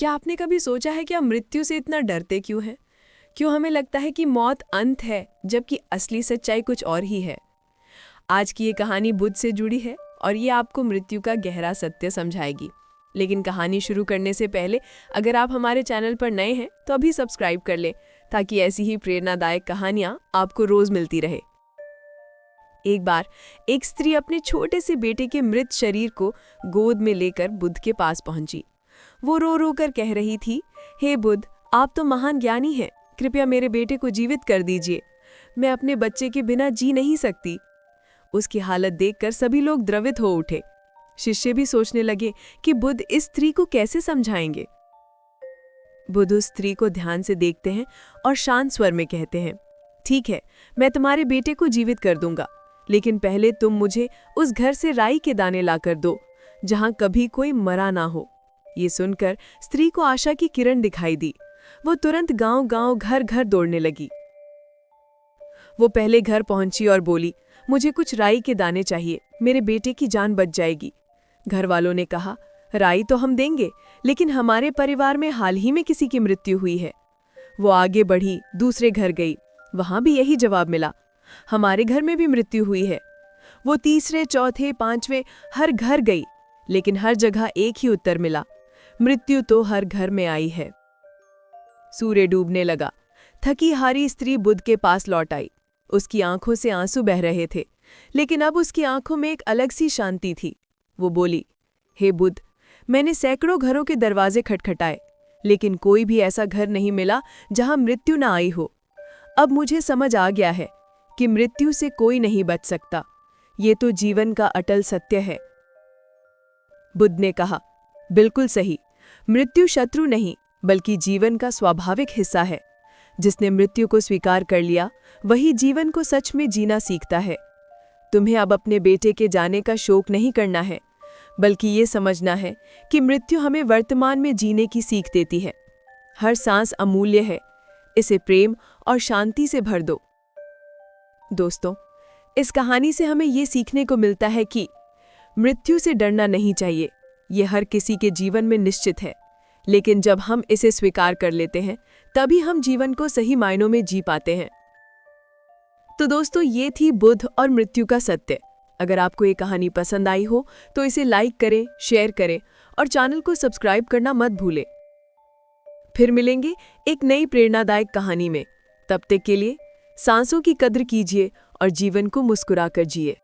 क्या आपने कभी सोचा है कि हम मृत्यु से इतना डरते क्यों हैं? क्यों हमें लगता है कि मौत अंत है, जबकि असली सच्चाई कुछ और ही है? आज की ये कहानी बुद्ध से जुड़ी है और ये आपको मृत्यु का गहरा सत्य समझाएगी। लेकिन कहानी शुरू करने से पहले अगर आप हमारे चैनल पर नए हैं तो अभी सब्सक्राइब कर लें, ताकि ऐसी ही प्रेरणादायक कहानियां आपको रोज मिलती रहे। एक बार एक स्त्री अपने छोटे से बेटे के मृत शरीर को गोद में लेकर बुद्ध के पास पहुंची। वो रो रो कर कह रही थी, हे बुद्ध, आप तो महान ज्ञानी हैं, कृपया मेरे बेटे को जीवित कर दीजिए। मैं अपने बच्चे के बिना जी नहीं सकती। उसकी हालत देखकर सभी लोग द्रवित हो उठे। शिष्य भी सोचने लगे कि बुद्ध इस स्त्री को कैसे समझाएंगे। बुद्ध उस स्त्री को ध्यान से देखते हैं और शांत स्वर में कहते हैं, ठीक है, मैं तुम्हारे बेटे को जीवित कर दूंगा, लेकिन पहले तुम मुझे उस घर से राई के दाने लाकर दो जहां कभी कोई मरा ना हो। ये सुनकर स्त्री को आशा की किरण दिखाई दी। वो तुरंत गांव-गांव, घर-घर दौड़ने लगी। वो पहले घर पहुंची और बोली, मुझे कुछ राई के दाने चाहिए, मेरे बेटे की जान बच जाएगी। घर वालों ने कहा, राई तो हम देंगे, लेकिन हमारे परिवार में हाल ही में किसी की मृत्यु हुई है। वो आगे बढ़ी, दूसरे घर गई, वहां भी यही जवाब मिला, हमारे घर में भी मृत्यु हुई है। वो तीसरे, चौथे, पांचवें हर घर गई, लेकिन हर जगह एक ही उत्तर मिला, मृत्यु तो हर घर में आई है। सूर्य डूबने लगा। थकी हारी स्त्री बुद्ध के पास लौट आई। उसकी आंखों से आंसू बह रहे थे, लेकिन अब उसकी आंखों में एक अलग सी शांति थी। वो बोली, हे बुद्ध, मैंने सैकड़ों घरों के दरवाजे खटखटाए, लेकिन कोई भी ऐसा घर नहीं मिला जहां मृत्यु न आई हो। अब मुझे समझ आ गया है कि मृत्यु से कोई नहीं बच सकता। ये तो जीवन का अटल सत्य है। बुद्ध ने कहा, बिल्कुल सही, मृत्यु शत्रु नहीं, बल्कि जीवन का स्वाभाविक हिस्सा है। जिसने मृत्यु को स्वीकार कर लिया, वही जीवन को सच में जीना सीखता है। तुम्हें अब अपने बेटे के जाने का शोक नहीं करना है, बल्कि ये समझना है कि मृत्यु हमें वर्तमान में जीने की सीख देती है। हर सांस अमूल्य है, इसे प्रेम और शांति से भर दो। दोस्तों, इस कहानी से हमें ये सीखने को मिलता है कि मृत्यु से डरना नहीं चाहिए। ये हर किसी के जीवन में निश्चित है, लेकिन जब हम इसे स्वीकार कर लेते हैं, तभी हम जीवन को सही मायनों में जी पाते हैं। तो दोस्तों, ये थी बुद्ध और मृत्यु का सत्य। अगर आपको ये कहानी पसंद आई हो तो इसे लाइक करें, शेयर करें और चैनल को सब्सक्राइब करना मत भूलें। फिर मिलेंगे एक नई प्रेरणादायक कहानी में। तब तक के लिए सांसों की कद्र कीजिए और जीवन को मुस्कुराकर जिए।